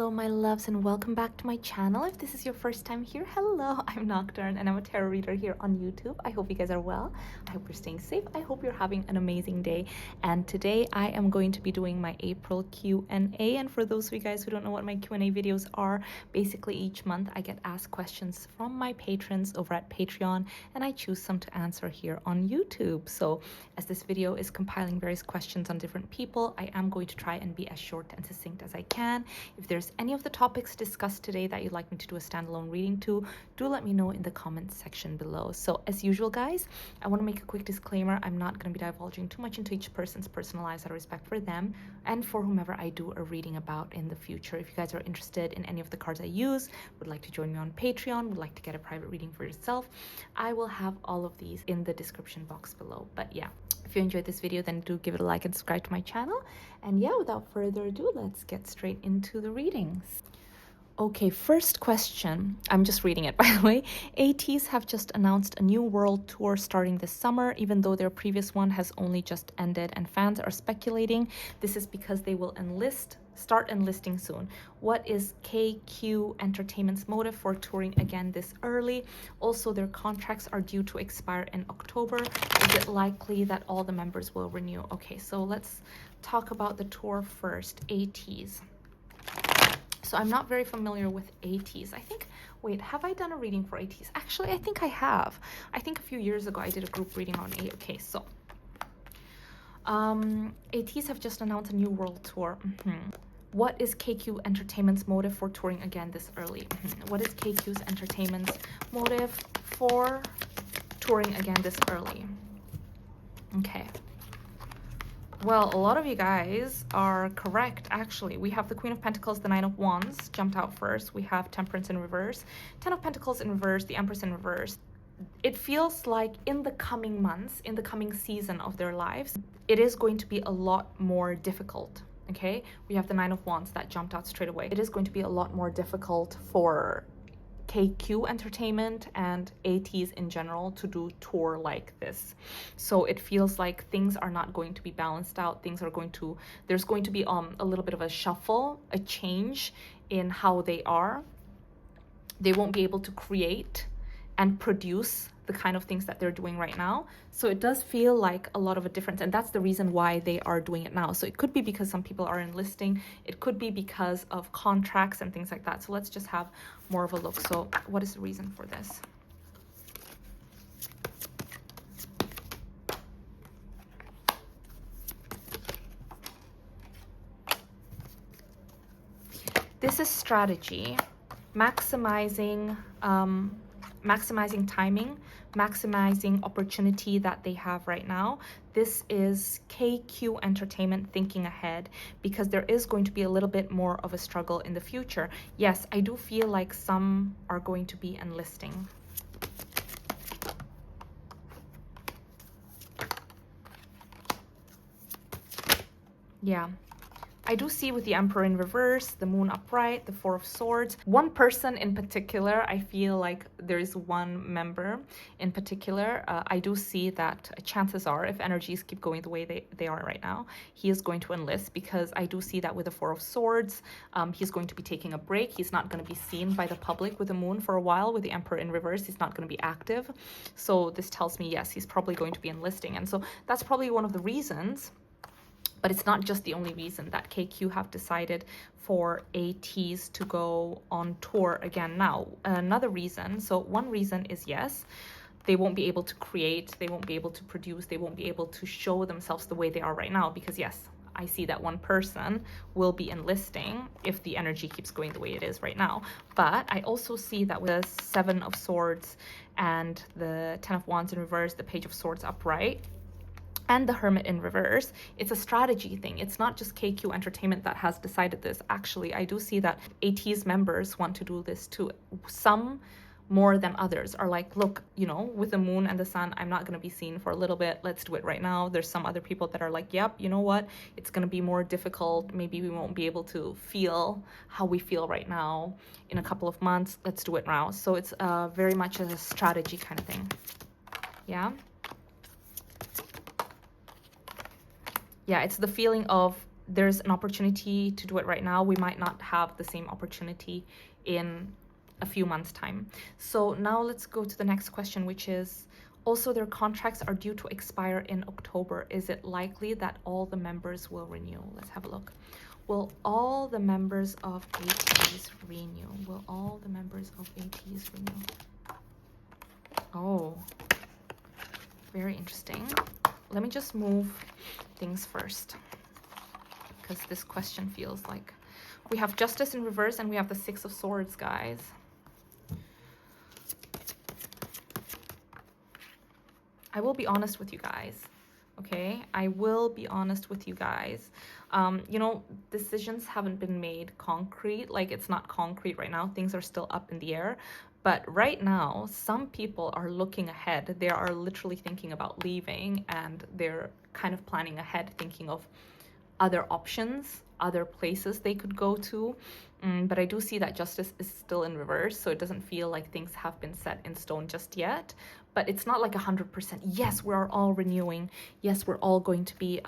Hello my loves and welcome back to my channel. If this is your first time here, hello, I'm Nocturne and I'm a tarot reader here on YouTube. I hope you guys are well. I hope you're staying safe. I hope you're having an amazing day. And today I am going to be doing my April Q&A. And for those of you guys who don't know what my Q&A videos are, basically each month I get asked questions from my patrons over at Patreon and I choose some to answer here on YouTube. So as this video is compiling various questions on different people, I am going to try and be as short and succinct as I can. If there's any of the topics discussed today that you'd like me to do a standalone reading to, do let me know in the comments section below. So as usual guys, I want to make a quick disclaimer. I'm not going to be divulging too much into each person's personal lives out of respect for them and for whomever I do a reading about in the future. If you guys are interested in any of the cards I use, would like to join me on Patreon, would like to get a private reading for yourself, I will have all of these in the description box below. But yeah, if you enjoyed this video, then do give it a like and subscribe to my channel. And yeah, without further ado, let's get straight into the readings. Okay, first question. I'm just reading it, by the way. Ateez have just announced a new world tour starting this summer, even though their previous one has only just ended, and fans are speculating this is because they will start enlisting soon. What is KQ Entertainment's motive for touring again this early? Also, their contracts are due to expire in October. Is it likely that all the members will renew? Okay, so let's talk about the tour first. Ateez. So I'm not very familiar with Ateez. I think, wait, have I done a reading for Ateez? Actually, I think I have. I think a few years ago I did a group reading on A. Okay, so Ateez have just announced a new world tour. What is KQ Entertainment's motive for touring again this early? What is KQ's Entertainment's motive for touring again this early? Okay. Well, a lot of you guys are correct, actually. We have the Queen of Pentacles, the Nine of Wands jumped out first. We have Temperance in reverse, Ten of Pentacles in reverse, the Empress in reverse. It feels like in the coming months, in the coming season of their lives, it is going to be a lot more difficult, okay? We have the Nine of Wands that jumped out straight away. It is going to be a lot more difficult for KQ Entertainment and Ateez in general to do tour like this. So it feels like things are not going to be balanced out. Things are going to, there's going to be a little bit of a shuffle, a change in how they are. They won't be able to create and produce the kind of things that they're doing right now. So it does feel like a lot of a difference, and that's the reason why they are doing it now. So it could be because some people are enlisting, it could be because of contracts and things like that. So let's just have more of a look. So what is the reason for this? This is strategy, maximizing timing, maximizing opportunity that they have right now. This is KQ Entertainment thinking ahead, because there is going to be a little bit more of a struggle in the future. Yes, I do feel like some are going to be enlisting. Yeah. I do see with the Emperor in reverse, the Moon upright, the Four of Swords. One person in particular, I feel like there is one member in particular. I do see that chances are, if energies keep going the way they are right now, he is going to enlist, because I do see that with the Four of Swords, he's going to be taking a break. He's not going to be seen by the public with the Moon for a while. With the Emperor in reverse, he's not going to be active. So this tells me, yes, he's probably going to be enlisting. And so that's probably one of the reasons. But it's not just the only reason that KQ have decided for Ateez to go on tour again now. Another reason, so one reason is, yes, they won't be able to create, they won't be able to produce, they won't be able to show themselves the way they are right now, because yes, I see that one person will be enlisting if the energy keeps going the way it is right now. But I also see that with the Seven of Swords and the Ten of Wands in reverse, the Page of Swords upright, and the Hermit in reverse, it's a strategy thing. It's not just KQ Entertainment that has decided this. Actually, I do see that Ateez members want to do this too. Some more than others are like, look, you know, with the Moon and the Sun, I'm not going to be seen for a little bit. Let's do it right now. There's some other people that are like, yep, you know what? It's going to be more difficult. Maybe we won't be able to feel how we feel right now in a couple of months. Let's do it now. So it's very much a strategy kind of thing. Yeah. Yeah, it's the feeling of there's an opportunity to do it right now. We might not have the same opportunity in a few months' time. So now let's go to the next question, which is, also their contracts are due to expire in October. Is it likely that all the members will renew? Let's have a look. Will all the members of Ateez renew? Will all the members of Ateez renew? Oh, very interesting. Let me just move things first, because this question feels like we have Justice in reverse and we have the Six of Swords, guys. I will be honest with you guys, okay? I will be honest with you guys. You know, decisions haven't been made concrete. Like, it's not concrete right now. Things are still up in the air. But right now, some people are looking ahead. They are literally thinking about leaving, and they're kind of planning ahead, thinking of other options, other places they could go to. But I do see that Justice is still in reverse, so it doesn't feel like things have been set in stone just yet. But it's not like 100%, yes, we're all renewing. Yes, we're all going to be,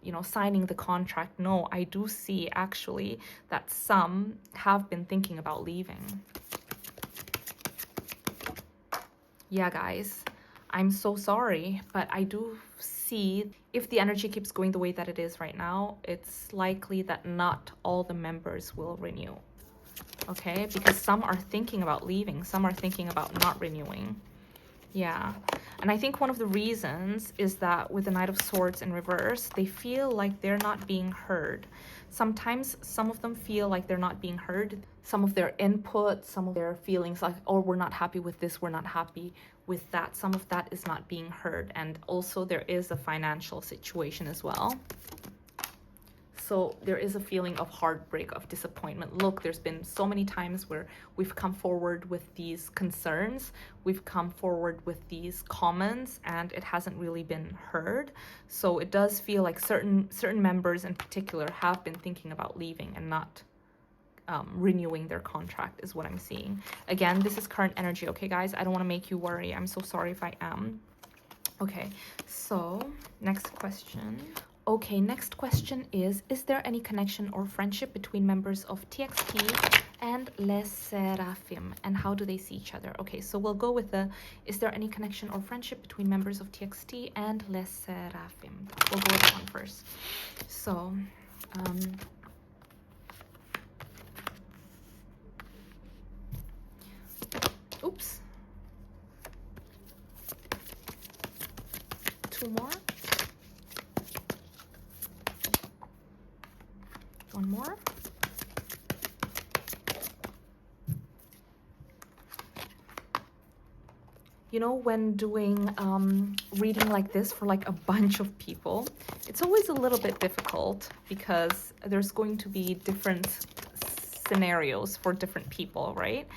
you know, signing the contract. No, I do see actually that some have been thinking about leaving. Yeah, guys, I'm so sorry, but I do see if the energy keeps going the way that it is right now, it's likely that not all the members will renew. Okay, because some are thinking about leaving, some are thinking about not renewing. Yeah, and I think one of the reasons is that with the Knight of Swords in reverse, they feel like they're not being heard. Sometimes some of them feel like they're not being heard. Some of their input, some of their feelings like, oh, we're not happy with this, we're not happy with that. Some of that is not being heard. And also there is a financial situation as well. So there is a feeling of heartbreak, of disappointment. Look, there's been so many times where we've come forward with these concerns, we've come forward with these comments, and it hasn't really been heard. So it does feel like certain members in particular have been thinking about leaving and not renewing their contract, is what I'm seeing. Again, this is current energy, okay, guys? I don't want to make you worry. I'm so sorry if I am. Okay, so next question. Okay, next question is there any connection or friendship between members of TXT and Les Sserafim, and how do they see each other? Okay, so we'll go with the, is there any connection or friendship between members of TXT and Les Sserafim? We'll go with that one first. So, oops. Two more. One more. You know, when doing reading like this for like a bunch of people, it's always a little bit difficult because there's going to be different scenarios for different people, right?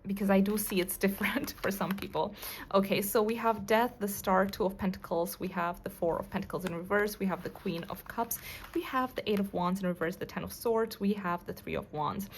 Because I do see it's different for some people. Okay, so we have Death, the Star, Two of Pentacles, we have the Four of Pentacles in reverse, we have the Queen of Cups, we have the Eight of Wands in reverse, the Ten of Swords, we have the Three of Wands.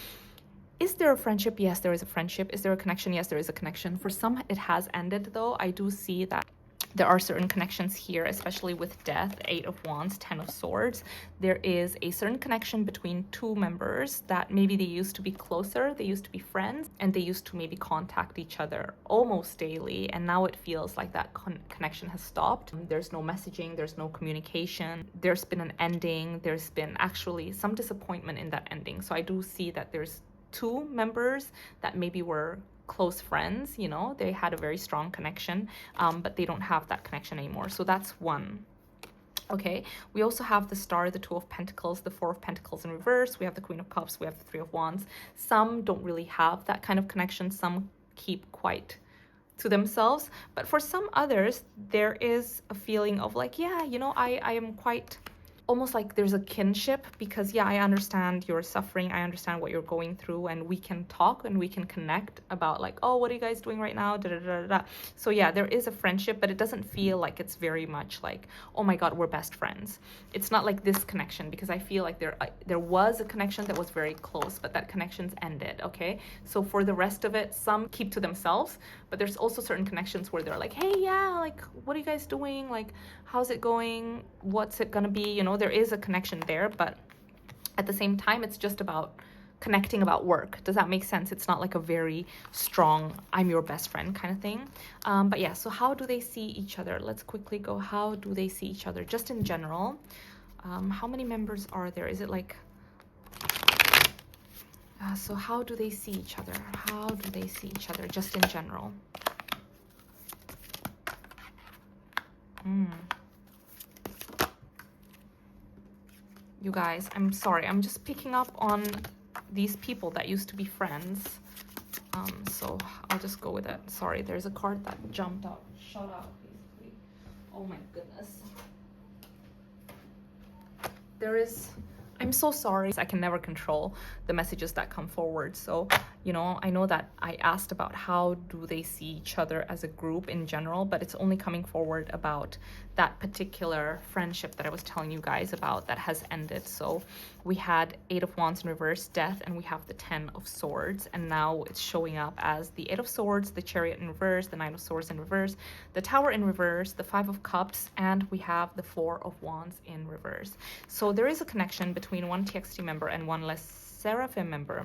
Is there a friendship? Yes, there is a friendship. Is there a connection? Yes, there is a connection. For some, it has ended, though. I do see that there are certain connections here, especially with Death, Eight of Wands, Ten of Swords. There is a certain connection between two members that maybe they used to be closer, they used to be friends, and they used to maybe contact each other almost daily, and now it feels like that connection has stopped. There's no messaging, there's no communication, there's been an ending, there's been actually some disappointment in that ending. So I do see that there's two members that maybe were close friends, you know, they had a very strong connection, but they don't have that connection anymore. So that's one. Okay, we also have the Star, the Two of Pentacles, the Four of Pentacles in reverse, we have the Queen of Cups, we have the Three of Wands. Some don't really have that kind of connection, some keep quite to themselves, but for some others there is a feeling of like, yeah, you know, I am quite, almost like there's a kinship, because yeah, I understand your suffering, I understand what you're going through, and we can talk and we can connect about like, oh, what are you guys doing right now, da, da, da, da, da. So yeah, there is a friendship, but it doesn't feel like it's very much like, oh my god, we're best friends. It's not like this connection, because I feel like there was a connection that was very close, but that connection's ended. Okay, so for the rest of it, some keep to themselves, but there's also certain connections where they're like, hey, yeah, like, what are you guys doing? Like, how's it going? What's it gonna be? You know, there is a connection there, but at the same time, it's just about connecting about work. Does that make sense? It's not like a very strong, I'm your best friend kind of thing. But yeah, so how do they see each other? Let's quickly go, how do they see each other? Just in general, how many members are there? Is it like, so how do they see each other? How do they see each other, just in general? You guys, I'm sorry, I'm just picking up on these people that used to be friends. So I'll just go with it. Sorry, there's a card that jumped out, shot out, basically. Oh my goodness. There is, I'm so sorry. I can never control the messages that come forward. So, you know, I know that I asked about how do they see each other as a group in general, but it's only coming forward about that particular friendship that I was telling you guys about that has ended. So we had 8 of Wands in reverse, death, and we have the 10 of Swords. And now it's showing up as the 8 of Swords, the Chariot in reverse, the 9 of Swords in reverse, the Tower in reverse, the 5 of Cups, and we have the 4 of Wands in reverse. So there is a connection between one TXT member and one less sserafim member.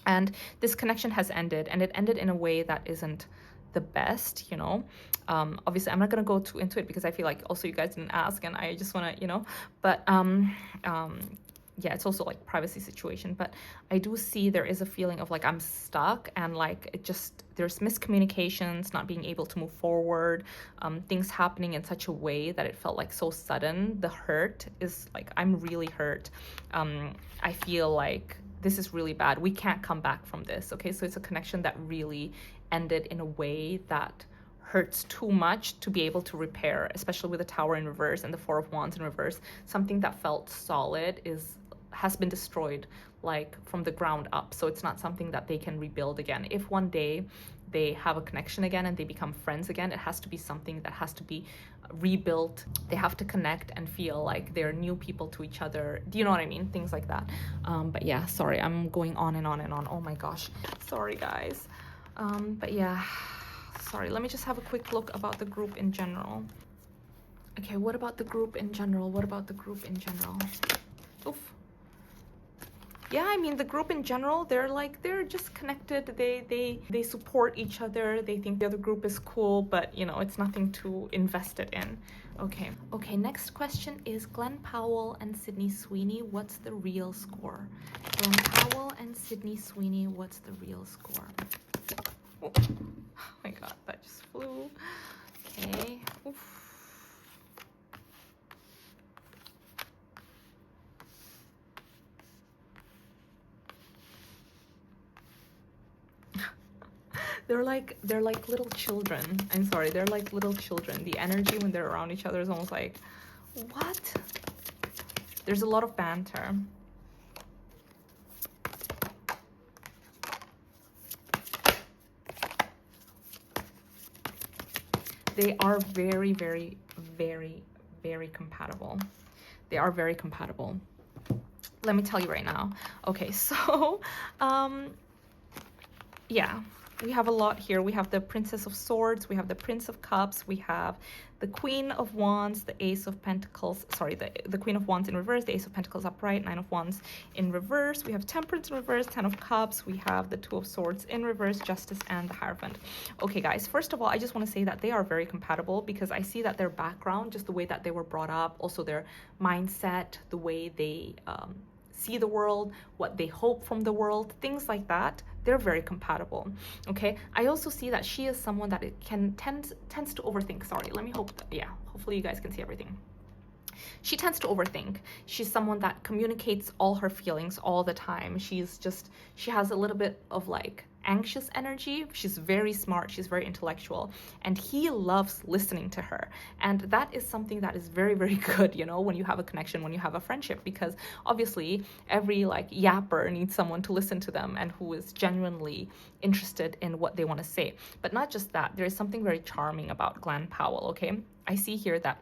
And this connection has ended, and it ended in a way that isn't the best, you know. Obviously, I'm not going to go too into it because I feel like also you guys didn't ask, and I just want to, you know, but yeah, it's also like privacy situation. But I do see there is a feeling of like I'm stuck, and like it just, there's miscommunications, not being able to move forward, things happening in such a way that it felt like so sudden. The hurt is like, I'm really hurt. I feel like this is really bad. We can't come back from this. Okay, so it's a connection that really ended in a way that hurts too much to be able to repair, especially with the Tower in reverse and the 4 of Wands in reverse. Something that felt solid has been destroyed, like from the ground up. So it's not something that they can rebuild again. If one day they have a connection again and they become friends again, it has to be something that has to be rebuilt. They have to connect and feel like they're new people to each other. Do you know what I mean? Things like that. But yeah, sorry, I'm going on and on and on. Oh my gosh, sorry guys. But yeah, sorry, let me just have a quick look about the group in general. Okay, what about the group in general? What about the group in general? Oof. Yeah, I mean, the group in general, they're just connected. They support each other. They think the other group is cool, but you know, it's nothing to invest it in. Okay, next question is Glen Powell and Sydney Sweeney, what's the real score? Glen Powell and Sydney Sweeney, what's the real score? Oh my god, that just flew. Okay. Oof. They're like little children. I'm sorry, they're like little children. The energy when they're around each other is almost like, what? There's a lot of banter. They are very, very, very, very compatible. They are very compatible. Let me tell you right now. Okay, so, yeah. We have a lot here. We have the Princess of Swords, we have the Prince of Cups, we have the Queen of Wands, the Ace of Pentacles, sorry, the Queen of Wands in reverse, the Ace of Pentacles upright, 9 of Wands in reverse, we have Temperance in reverse, 10 of Cups, we have the 2 of Swords in reverse, Justice, and the Hierophant. Okay, guys, first of all, I just want to say that they are very compatible because I see that their background, just the way that they were brought up, also their mindset, the way they see the world, what they hope from the world, things like that, they're very compatible. Okay, I also see that she is someone that tends to overthink. Sorry, let me hope that, yeah, hopefully you guys can see everything. She tends to overthink. She's someone that communicates all her feelings all the time. She has a little bit of like anxious energy. She's very smart, she's very intellectual, and he loves listening to her. And that is something that is very, very good, you know, when you have a connection, when you have a friendship, because obviously every like yapper needs someone to listen to them and who is genuinely interested in what they want to say. But not just that, there is something very charming about Glen Powell. Okay, I see here that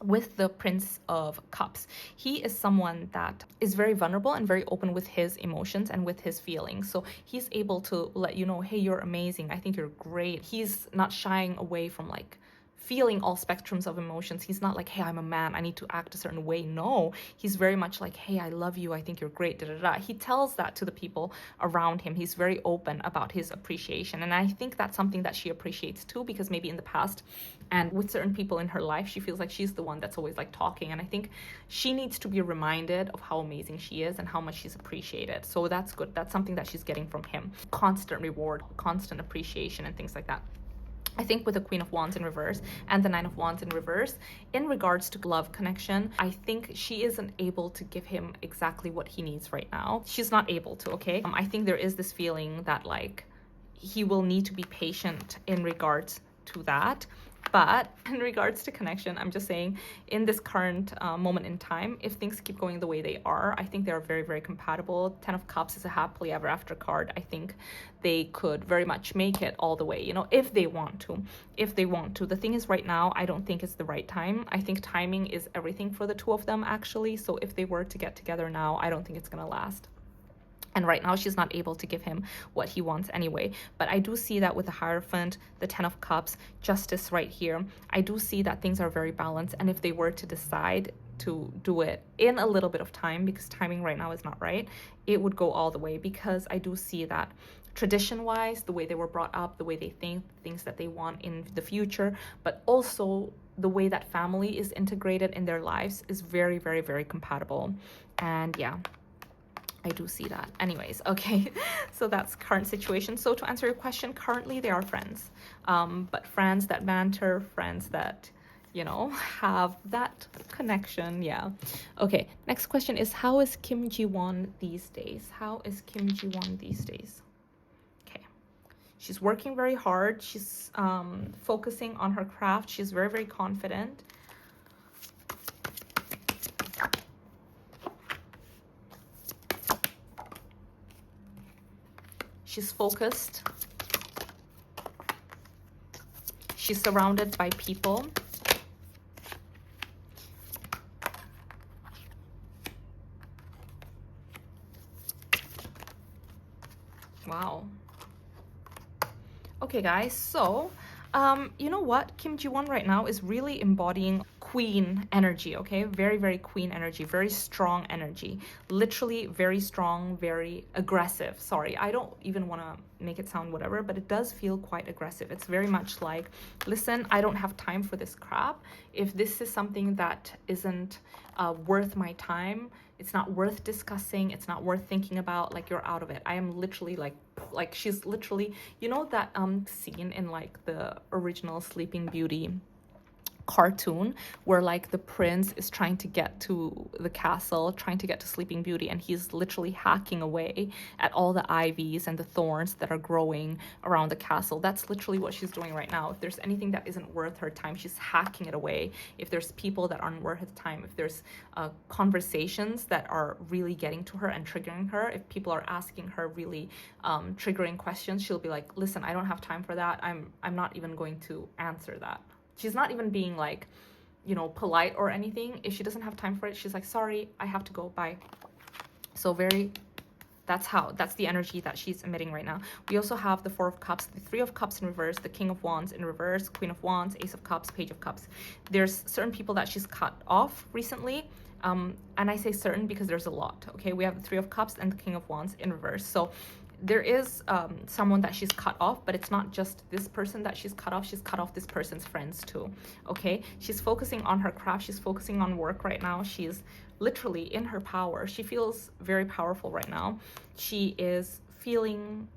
with the Prince of Cups. He is someone that is very vulnerable and very open with his emotions and with his feelings. So he's able to let you know, hey, you're amazing. I think you're great. He's not shying away from like feeling all spectrums of emotions. He's not like, hey, I'm a man, I need to act a certain way. No, he's very much like, hey, I love you, I think you're great, da da da. He tells that to the people around him. He's very open about his appreciation. And I think that's something that she appreciates too, because maybe in the past and with certain people in her life, she feels like she's the one that's always like talking. And I think she needs to be reminded of how amazing she is and how much she's appreciated. So that's good. That's something that she's getting from him. Constant reward, constant appreciation and things like that. I think with the Queen of Wands in reverse and the Nine of Wands in reverse, in regards to love connection, I think she isn't able to give him exactly what he needs right now. She's not able to, okay? I think there is this feeling that like he will need to be patient in regards to that. But in regards to connection, I'm just saying in this current moment in time, if things keep going the way they are, I think they're very, very compatible. 10 of Cups is a happily ever after card. I think they could very much make it all the way, you know, if they want to. If they want to. The thing is right now, I don't think it's the right time. I think timing is everything for the two of them, actually. So if they were to get together now, I don't think it's going to last. And right now she's not able to give him what he wants anyway. But I do see that with the Hierophant, the 10 of Cups, Justice right here, I do see that things are very balanced. And if they were to decide to do it in a little bit of time, because timing right now is not right, it would go all the way, because I do see that tradition-wise, the way they were brought up, the way they think, things that they want in the future, but also the way that family is integrated in their lives is very, very, very compatible. And yeah, I do see that. Anyways, okay, so that's current situation. So to answer your question, currently they are friends, but friends that banter, friends that, you know, have that connection. Yeah. Okay, next question is, how is Kim Jiwon these days? How is Kim Jiwon these days? Okay, she's working very hard. She's focusing on her craft. She's very, very confident. She's focused. She's surrounded by people. Wow. Okay, guys, so you know what? Kim Jiwon right now is really embodying queen energy, okay? Very, very queen energy, very strong energy. Literally very strong, very aggressive. Sorry, I don't even want to make it sound whatever, but it does feel quite aggressive. It's very much like, listen, I don't have time for this crap. If this is something that isn't worth my time, it's not worth discussing, it's not worth thinking about, like, you're out of it. I am literally like she's literally, you know that scene in like the original Sleeping Beauty cartoon where like the prince is trying to get to the castle, trying to get to Sleeping Beauty, and he's literally hacking away at all the ivies and the thorns that are growing around the castle. That's literally what she's doing right now. If there's anything that isn't worth her time, she's hacking it away. If there's people that aren't worth her time, if there's conversations that are really getting to her and triggering her, if people are asking her really triggering questions, she'll be like, listen, I don't have time for that. I'm not even going to answer that. She's not even being like, you know, polite or anything. If she doesn't have time for it, she's like, sorry, I have to go, bye. So that's the energy that she's emitting right now. We also have the Four of Cups, the Three of Cups in reverse, the King of Wands in reverse, Queen of Wands, Ace of Cups, Page of Cups. There's certain people that she's cut off recently. And I say certain because there's a lot, okay? We have the Three of Cups and the King of Wands in reverse. So there is someone that she's cut off, but it's not just this person that she's cut off this person's friends too, okay? She's focusing on her craft, she's focusing on work right now. She's literally in her power. She feels very powerful right now. She is feeling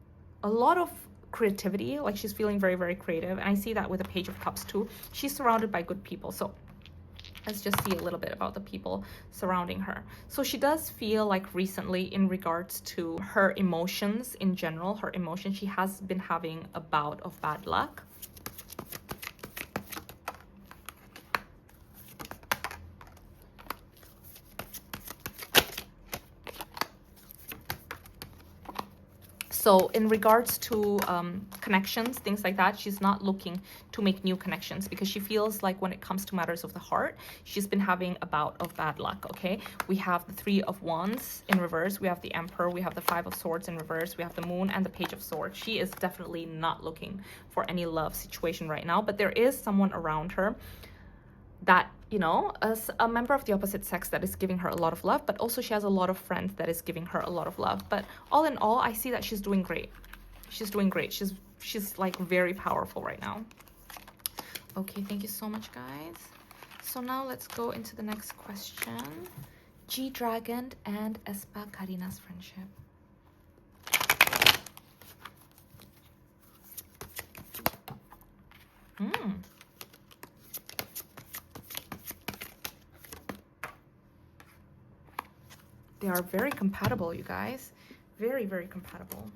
a lot of creativity, like she's feeling very, very creative. And I see that with the Page of Cups too. She's surrounded by good people. So let's just see a little bit about the people surrounding her. So she does feel like recently, in regards to her emotions in general, her emotions, she has been having a bout of bad luck. So in regards to connections, things like that, she's not looking to make new connections because she feels like when it comes to matters of the heart, she's been having a bout of bad luck, okay? We have the Three of Wands in reverse. We have the Emperor. We have the Five of Swords in reverse. We have the Moon and the Page of Swords. She is definitely not looking for any love situation right now, but there is someone around her that, you know, as a member of the opposite sex that is giving her a lot of love, but also she has a lot of friends that is giving her a lot of love. But all in all, I see that she's doing great. She's doing great. She's like very powerful right now. Okay, thank you so much, guys. So now let's go into the next question. Gdragon and Aespa Karina's friendship. They are very compatible, you guys. Very, very compatible.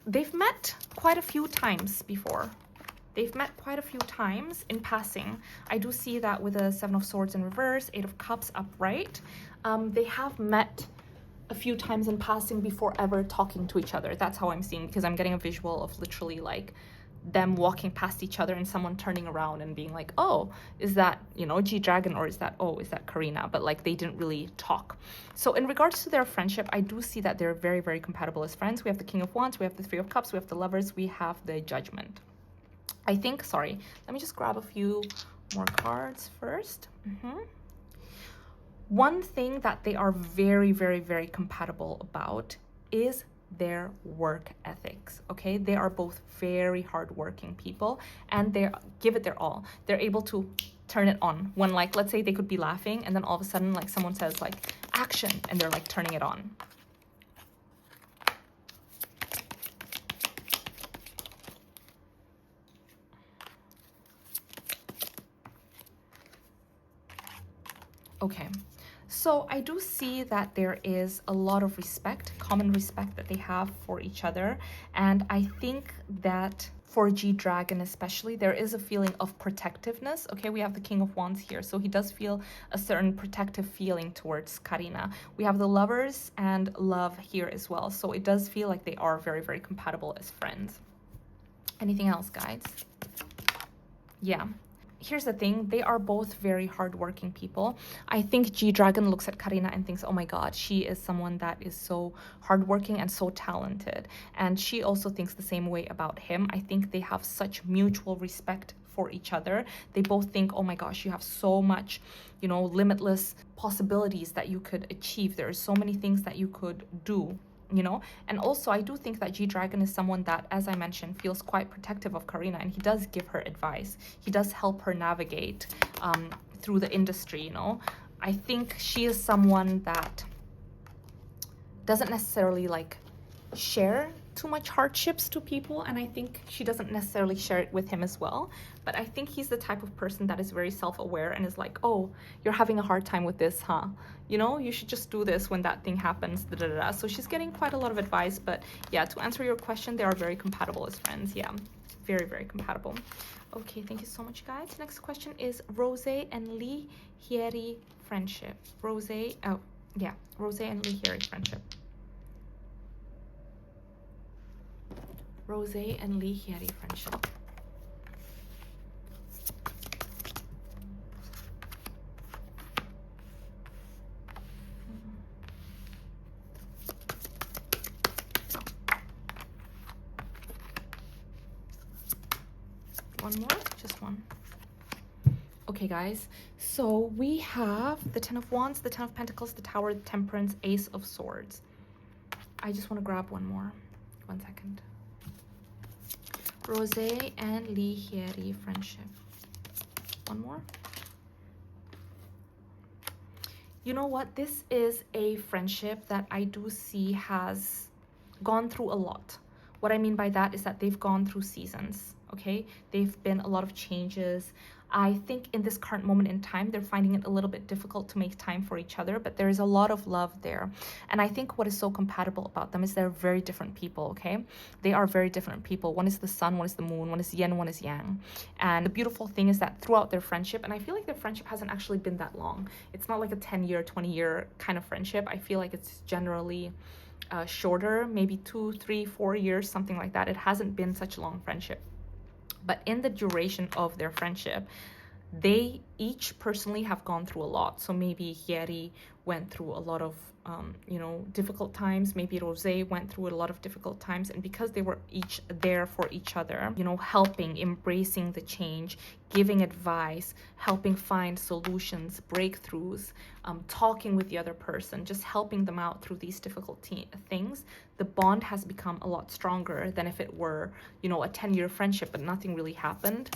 They've met quite a few times before. They've met quite a few times in passing. I do see that with the Seven of Swords in reverse, Eight of Cups upright. They have met a few times in passing before ever talking to each other. That's how I'm seeing, because I'm getting a visual of literally like them walking past each other and someone turning around and being like, oh, is that, you know, Gdragon, or is that, oh, is that Karina? But like they didn't really talk. So in regards to their friendship, I do see that they're very, very compatible as friends. We have the King of Wands, we have the Three of Cups, we have the Lovers, we have the Judgment. I think, sorry, let me just grab a few more cards first. One thing that they are very, very, very compatible about is their work ethics, okay? They are both very hardworking people and they give it their all. They're able to turn it on when, like, let's say they could be laughing and then all of a sudden like someone says like action and they're like turning it on. Okay, so I do see that there is a lot of respect, common respect that they have for each other. And I think that for Gdragon especially, there is a feeling of protectiveness. Okay, we have the King of Wands here, so he does feel a certain protective feeling towards Karina. We have the Lovers and Love here as well, so it does feel like they are very, very compatible as friends. Anything else, guys? Yeah. Here's the thing, they are both very hardworking people. I think Gdragon looks at Karina and thinks, oh my god, she is someone that is so hardworking and so talented. And she also thinks the same way about him. I think they have such mutual respect for each other. They both think, oh my gosh, you have so much, you know, limitless possibilities that you could achieve. There are so many things that you could do, you know. And also I do think that Gdragon is someone that, as I mentioned, feels quite protective of Karina, and he does give her advice. He does help her navigate through the industry, you know. I think she is someone that doesn't necessarily like share too much hardships to people, and I think she doesn't necessarily share it with him as well. But I think he's the type of person that is very self-aware and is like, oh, you're having a hard time with this, huh? You know, you should just do this when that thing happens, da, da, da, da. So she's getting quite a lot of advice. But yeah, to answer your question, they are very compatible as friends. Yeah, very, very compatible. Okay, thank you so much, guys. Next question is Rosé and Lee Hyeri friendship. Rosé and Lee Hyeri friendship. Rosé and Lee Hyeri friendship. One more? Just one. Okay, guys. So we have the Ten of Wands, the Ten of Pentacles, the Tower, the Temperance, Ace of Swords. I just want to grab one more. 1 second. Rosé and Lee Hyeri friendship. One more. You know what? This is a friendship that I do see has gone through a lot. What I mean by that is that they've gone through seasons, okay? They've been a lot of changes. I think in this current moment in time, they're finding it a little bit difficult to make time for each other, but there is a lot of love there. And I think what is so compatible about them is they're very different people, okay? They are very different people. One is the sun, one is the moon, one is yin, one is yang. And the beautiful thing is that throughout their friendship, and I feel like their friendship hasn't actually been that long. It's not like a 10-year, 20-year kind of friendship. I feel like it's generally shorter, maybe 2, 3, 4 years, something like that. It hasn't been such a long friendship. But in the duration of their friendship, they each personally have gone through a lot. So maybe Hyeri went through a lot of, difficult times. Maybe Rosé went through a lot of difficult times. And because they were each there for each other, helping, embracing the change, giving advice, helping find solutions, breakthroughs, talking with the other person, just helping them out through these difficult things, the bond has become a lot stronger than if it were, a 10-year friendship, but nothing really happened,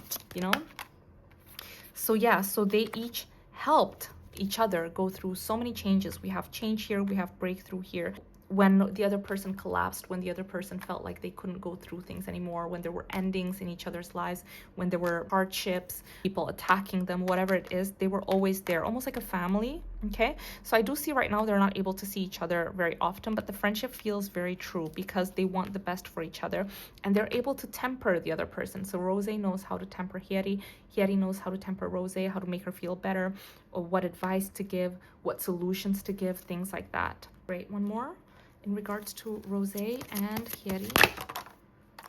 So yeah, so they each helped each other go through so many changes. We have change here, we have breakthrough here. When the other person collapsed, when the other person felt like they couldn't go through things anymore, when there were endings in each other's lives, when there were hardships, people attacking them, whatever it is, they were always there, almost like a family, okay? So I do see right now they're not able to see each other very often, but the friendship feels very true because they want the best for each other, and they're able to temper the other person. So Rosé knows how to temper Hyeri, Hyeri knows how to temper Rosé, how to make her feel better, or what advice to give, what solutions to give, things like that. Great, one more. In regards to Rosé and Hyeri,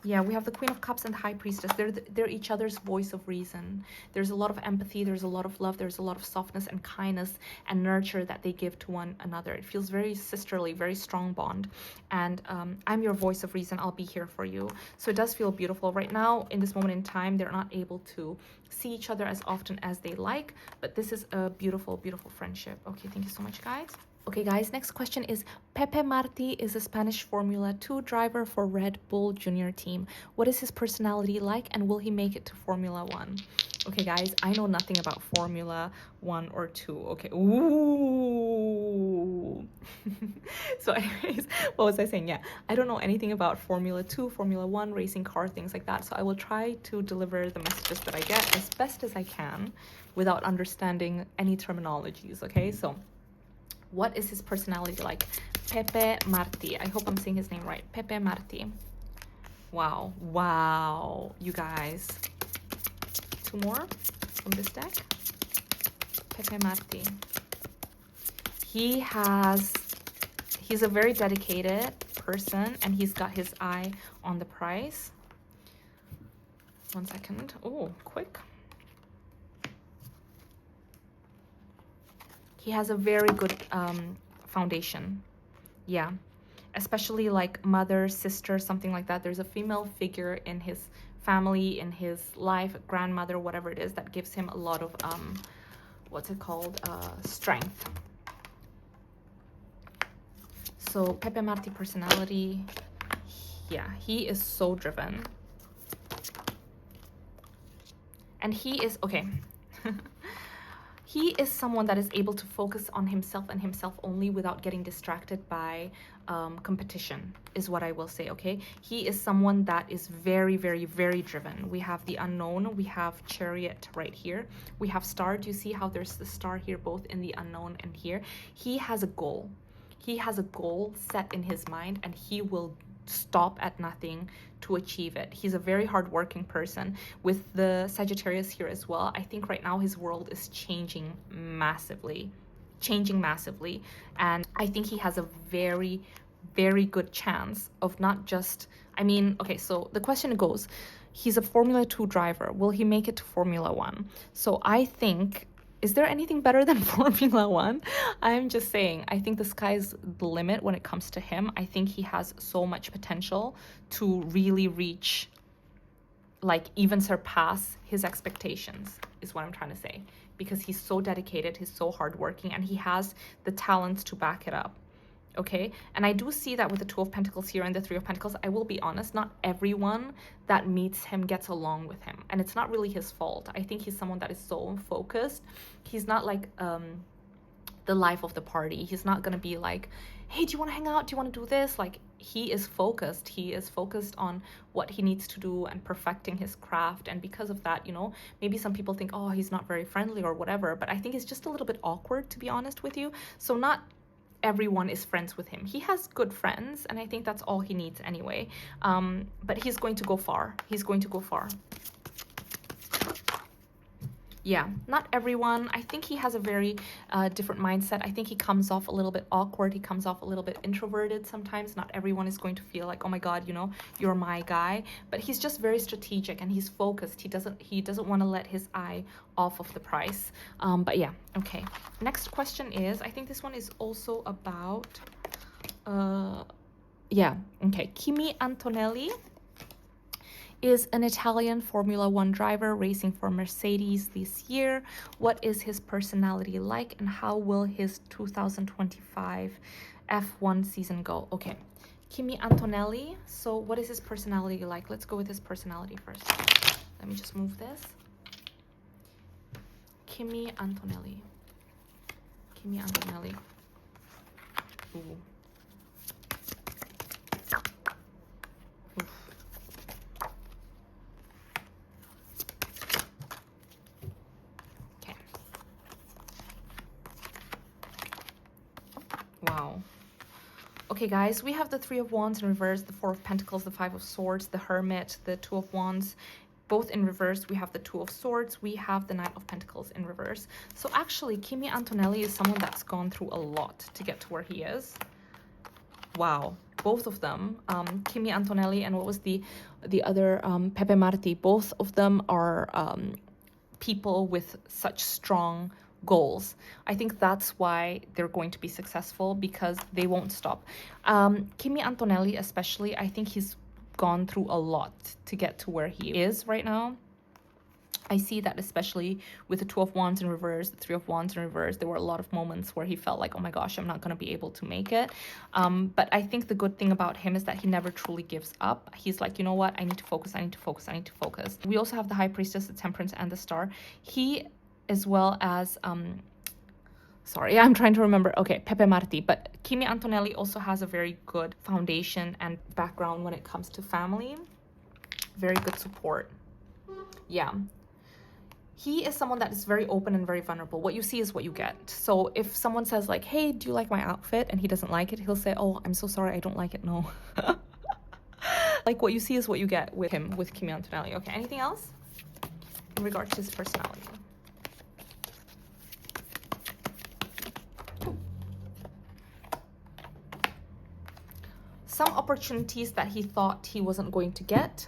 yeah, we have the Queen of Cups and the High Priestess. They're each other's voice of reason. There's a lot of empathy, there's a lot of love, there's a lot of softness and kindness and nurture that they give to one another. It feels very sisterly, very strong bond. And I'm your voice of reason, I'll be here for you. So it does feel beautiful. Right now, in this moment in time, they're not able to see each other as often as they like, but this is a beautiful, beautiful friendship. Okay, thank you so much, guys. Okay, guys, next question is, Pepe Marti is a Spanish Formula 2 driver for Red Bull Junior team. What is his personality like, and will he make it to Formula 1? Okay, guys, I know nothing about Formula 1 or 2. Okay, ooh. So anyways, what was I saying? Yeah, I don't know anything about Formula 2, Formula 1, racing car, things like that. So I will try to deliver the messages that I get as best as I can without understanding any terminologies, okay? So what is his personality like? Pepe Marti. I hope I'm saying his name right. Pepe Marti. Wow. Wow. You guys. 2 more from this deck. Pepe Marti. He's a very dedicated person, and he's got his eye on the prize. 1 second. Oh, quick. He has a very good foundation. Yeah, especially like mother, sister, something like that. There's a female figure in his family, in his life, grandmother, whatever it is, that gives him a lot of what's it called, strength. So Pepe Marti personality, yeah, he is so driven, and he is okay. He is someone that is able to focus on himself and himself only without getting distracted by competition, is what I will say, okay? He is someone that is very, very, very driven. We have the unknown, we have chariot right here, we have star. Do you see how there's the star here, both in the unknown and here? He has a goal. He has a goal set in his mind, and he will stop at nothing to achieve it. He's a very hardworking person. With the Sagittarius here as well, I think right now his world is changing massively, and I think he has a very, very good chance of not just, I mean, okay, so the question goes, he's a Formula 2 driver. Will he make it to Formula 1? So I think, is there anything better than Formula 1? I'm just saying, I think the sky's the limit when it comes to him. I think he has so much potential to really reach, like even surpass his expectations, is what I'm trying to say. Because he's so dedicated, he's so hardworking, and he has the talents to back it up. Okay, and I do see that with the 2 of Pentacles here and the 3 of Pentacles. I will be honest, not everyone that meets him gets along with him, and it's not really his fault. I think he's someone that is so focused. He's not like the life of the party. He's not gonna be like, hey, do you want to hang out? Do you want to do this? Like, he is focused. He is focused on what he needs to do and perfecting his craft. And because of that, you know, maybe some people think, oh, he's not very friendly or whatever, but I think it's just a little bit awkward, to be honest with you. So not everyone is friends with him. He has good friends, and I think that's all he needs anyway. But he's going to go far. He's going to go far. yeah, not everyone. I think he has a very different mindset. I think he comes off a little bit awkward. He comes off a little bit introverted sometimes. Not everyone is going to feel like, oh my God, you know, you're my guy. But he's just very strategic and he's focused. He doesn't want to let his eye off of the prize. But yeah, okay. Next question is, I think this one is also about, yeah, okay. Kimi Antonelli is an Italian Formula One driver racing for Mercedes this year. What is his personality like and how will his 2025 F1 season go? Okay, Kimi Antonelli. So what is his personality like? Let's go with his personality first. Let me just move this. Kimi Antonelli. Kimi Antonelli. Ooh. Wow. Okay, guys, we have the Three of Wands in reverse, the Four of Pentacles, the Five of Swords, the Hermit, the Two of Wands, both in reverse. We have the Two of Swords. We have the Knight of Pentacles in reverse. So actually, Kimi Antonelli is someone that's gone through a lot to get to where he is. Wow. Both of them, Kimi Antonelli and what was the other, Pepe Marti, both of them are people with such strong goals. I think that's why they're going to be successful, because they won't stop. Kimi Antonelli especially, I think he's gone through a lot to get to where he is right now. I see that especially with the Two of Wands in reverse, the Three of Wands in reverse, there were a lot of moments where he felt like, oh my gosh, I'm not going to be able to make it. But I think the good thing about him is that he never truly gives up. He's like, you know what? I need to focus. I need to focus. I need to focus. We also have the High Priestess, the Temperance, and the Star. He, as well as, sorry, I'm trying to remember. Okay, Pepe Marti. But Kimi Antonelli also has a very good foundation and background when it comes to family. Very good support. Yeah. He is someone that is very open and very vulnerable. What you see is what you get. So if someone says like, hey, do you like my outfit? And he doesn't like it, he'll say, oh, I'm so sorry, I don't like it, no. Like what you see is what you get with him, with Kimi Antonelli. Okay, anything else in regards to his personality? Some opportunities that he thought he wasn't going to get,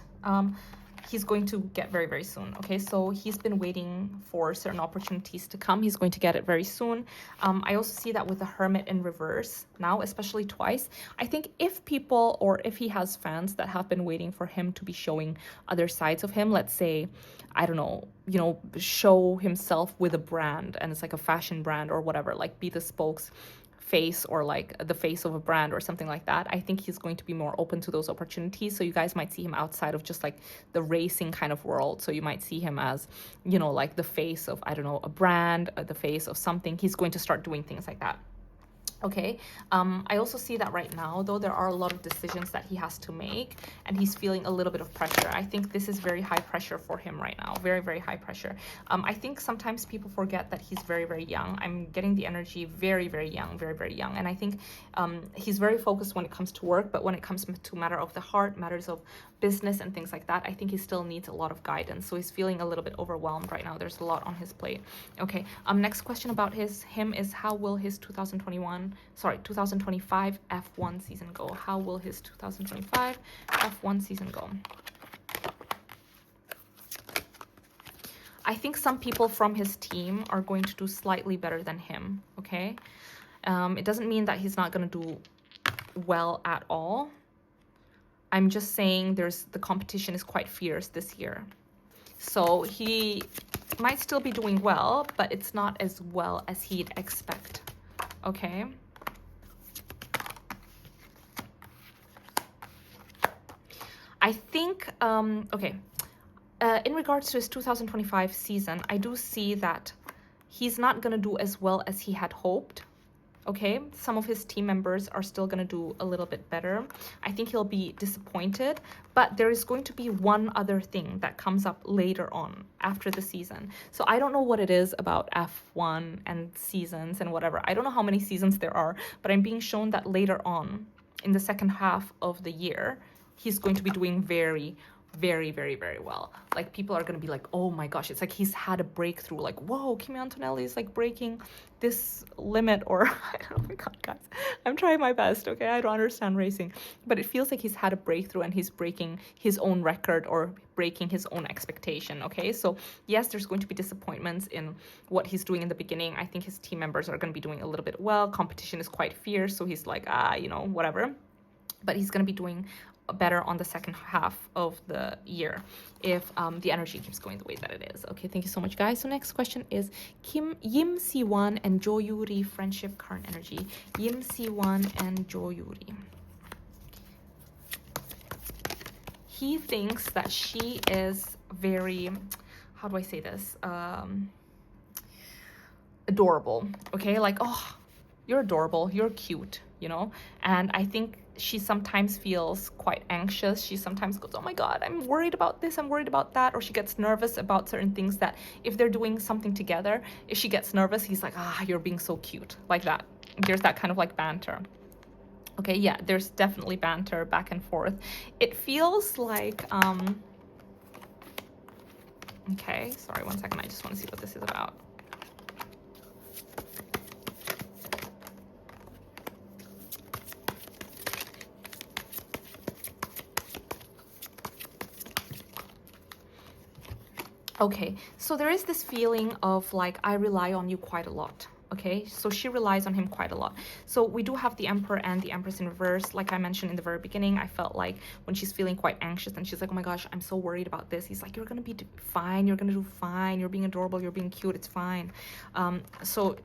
he's going to get very, very soon. Okay, so he's been waiting for certain opportunities to come. He's going to get it very soon. I also see that with the Hermit in reverse now, especially twice. I think if people, or if he has fans that have been waiting for him to be showing other sides of him, let's say, I don't know, you know, show himself with a brand, and it's like a fashion brand or whatever, like be the face or like the face of a brand or something like that, I think he's going to be more open to those opportunities. So you guys might see him outside of just like the racing kind of world. So you might see him as, you know, like the face of, I don't know, a brand, the face of something. He's going to start doing things like that. Okay, I also see that right now, though, there are a lot of decisions that he has to make, and he's feeling a little bit of pressure. I think this is very high pressure for him right now, very, very high pressure. I think sometimes people forget that he's very, very young. I'm getting the energy very, very young, very, very young. And I think he's very focused when it comes to work, but when it comes to matter of the heart, matters of business and things like that, I think he still needs a lot of guidance. So he's feeling a little bit overwhelmed right now. There's a lot on his plate. Okay, next question about him is, how will his 2025 F1 season go? How will his 2025 F1 season go? I think some people from his team are going to do slightly better than him, okay? It doesn't mean that he's not going to do well at all. I'm just saying the competition is quite fierce this year. So he might still be doing well, but it's not as well as he'd expect, okay? I think, okay, in regards to his 2025 season, I do see that he's not going to do as well as he had hoped. Okay, some of his team members are still going to do a little bit better. I think he'll be disappointed, but there is going to be one other thing that comes up later on after the season. So I don't know what it is about F1 and seasons and whatever. I don't know how many seasons there are, but I'm being shown that later on in the second half of the year, he's going to be doing very, very, very, very well. Like, people are gonna be like, oh my gosh, it's like he's had a breakthrough. Like, whoa, Kimi Antonelli is like breaking this limit, or oh my god, guys, I'm trying my best, okay? I don't understand racing, but it feels like he's had a breakthrough and he's breaking his own record or breaking his own expectation, okay? So yes, there's going to be disappointments in what he's doing in the beginning. I think his team members are going to be doing a little bit well. Competition is quite fierce, so he's like, you know, whatever. But he's going to be doing better on the second half of the year if the energy keeps going the way that it is. Okay, thank you so much, guys. So next question is Yim Siwan and Jo Yuri friendship current energy. Yim Siwan and Jo Yuri. He thinks that she is very, how do I say this, adorable, okay? Like, oh, you're adorable, you're cute, you know? And I think she sometimes feels quite anxious. She sometimes goes, oh my god, I'm worried about this, I'm worried about that, or she gets nervous about certain things that if they're doing something together, if she gets nervous, he's like, you're being so cute, like that. There's that kind of like banter. Okay, yeah, there's definitely banter back and forth. It feels like, okay, sorry, one second, I just want to see what this is about. Okay, so there is this feeling of like, I rely on you quite a lot. Okay, so she relies on him quite a lot. So we do have the Emperor and the Empress in reverse. Like I mentioned in the very beginning, I felt like when she's feeling quite anxious and she's like, oh my gosh, I'm so worried about this. He's like, you're gonna be fine, you're gonna do fine, you're being adorable, you're being cute, it's fine. So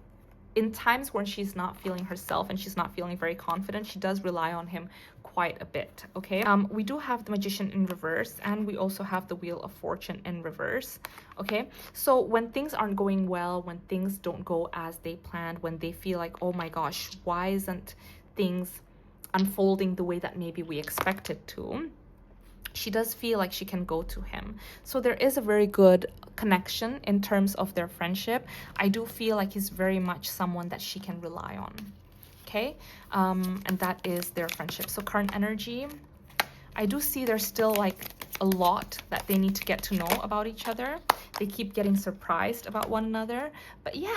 in times when she's not feeling herself and she's not feeling very confident, she does rely on him quite a bit, okay? We do have the Magician in reverse, and we also have the Wheel of Fortune in reverse, okay? So when things aren't going well, when things don't go as they planned, when they feel like, oh my gosh, why isn't things unfolding the way that maybe we expected to, she does feel like she can go to him. So there is a very good connection in terms of their friendship. I do feel like he's very much someone that she can rely on, okay? And that is their friendship. So current energy, I do see there's still like a lot that they need to get to know about each other. They keep getting surprised about one another. But yeah,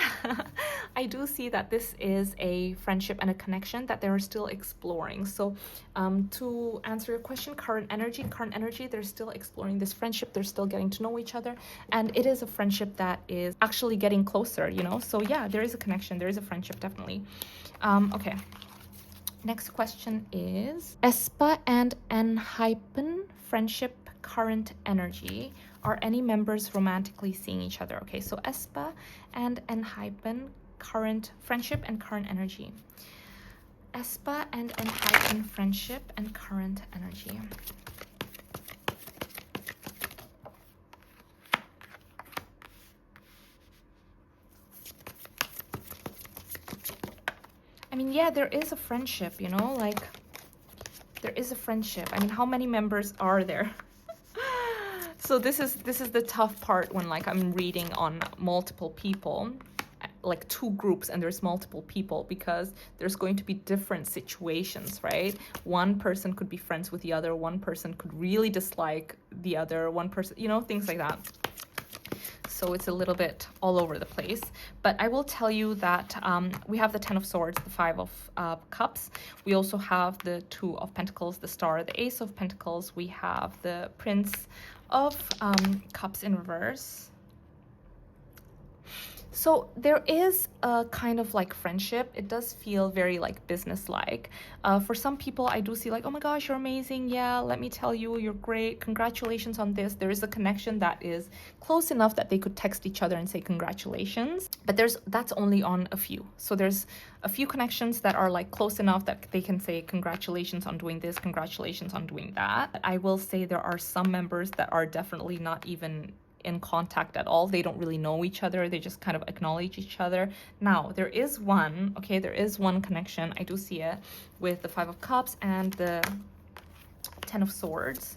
I do see that this is a friendship and a connection that they're still exploring. So to answer your question, current energy, they're still exploring this friendship. They're still getting to know each other. And it is a friendship that is actually getting closer, you know? So yeah, there is a connection. There is a friendship, definitely. Okay. Next question is Aespa and Enhypen friendship current energy. Are any members romantically seeing each other? Okay, so Aespa and Enhypen current friendship and current energy. Aespa and Enhypen friendship and current energy. I mean, yeah, there is a friendship, you know, like there is a friendship. I mean, how many members are there? So this is the tough part when like I'm reading on multiple people, like two groups, and there's multiple people, because there's going to be different situations, right? One person could be friends with the other, one person could really dislike the other, one person, you know, things like that. So it's a little bit all over the place. But I will tell you that we have the Ten of Swords, the Five of Cups. We also have the Two of Pentacles, the Star, the Ace of Pentacles. We have the Prince of Cups in reverse. So there is a kind of like friendship. It does feel very like business-like. For some people, I do see like, oh my gosh, you're amazing. Yeah, let me tell you, you're great. Congratulations on this. There is a connection that is close enough that they could text each other and say congratulations. But that's only on a few. So there's a few connections that are like close enough that they can say congratulations on doing this, congratulations on doing that. I will say there are some members that are definitely not even in contact at all. They don't really know each other. They just kind of acknowledge each other. Now, there is one, okay, there is one connection. I do see it with the Five of Cups and the Ten of Swords.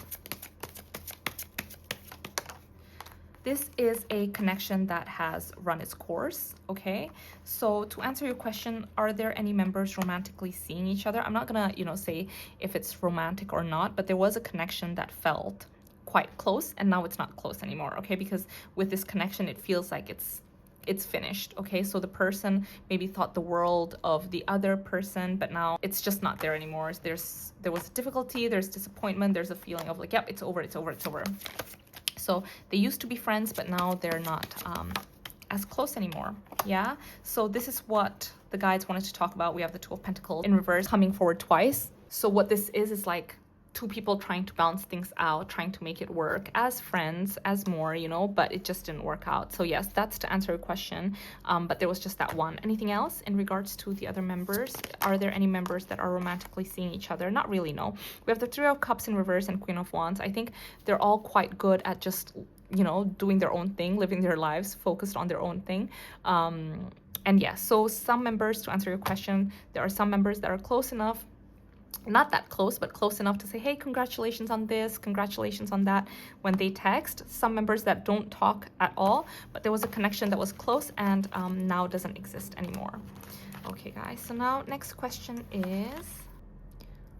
This is a connection that has run its course, okay? So to answer your question, are there any members romantically seeing each other? I'm not gonna, you know, say if it's romantic or not, but there was a connection that felt quite close, and now it's not close anymore, okay? Because with this connection, it feels like it's finished, okay? So the person maybe thought the world of the other person, but now it's just not there anymore. There was difficulty, there's disappointment, there's a feeling of like, yep, it's over, it's over, it's over. So they used to be friends, but now they're not as close anymore. Yeah, so this is what the guides wanted to talk about. We have the Two of Pentacles in reverse coming forward twice. So what this is like two people trying to balance things out, trying to make it work as friends, as more, you know, but it just didn't work out. So yes, that's to answer your question. But there was just that one. Anything else in regards to the other members? Are there any members that are romantically seeing each other? Not really, no. We have the Three of Cups in reverse and Queen of Wands. I think they're all quite good at just, you know, doing their own thing, living their lives, focused on their own thing. And yes, so some members, to answer your question, there are some members that are close enough, not that close, but close enough to say, hey, congratulations on this, congratulations on that, when they text. Some members that don't talk at all, but there was a connection that was close and now doesn't exist anymore. Okay, guys, so now next question is,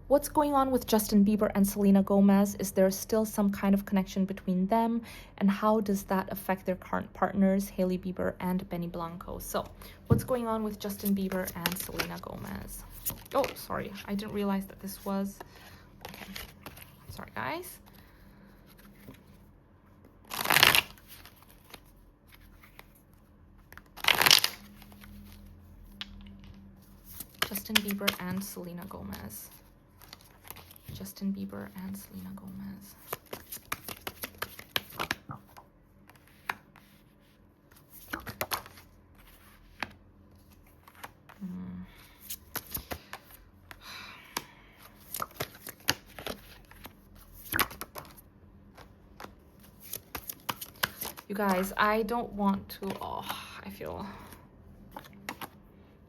what's going on with Justin Bieber and Selena Gomez? Is there still some kind of connection between them? And how does that affect their current partners, Hailey Bieber and Benny Blanco? So what's going on with Justin Bieber and Selena Gomez? Oh, sorry, I didn't realize that this was, okay, sorry guys. Justin Bieber and Selena Gomez. Justin Bieber and Selena Gomez. You guys, I don't want to, oh, I feel,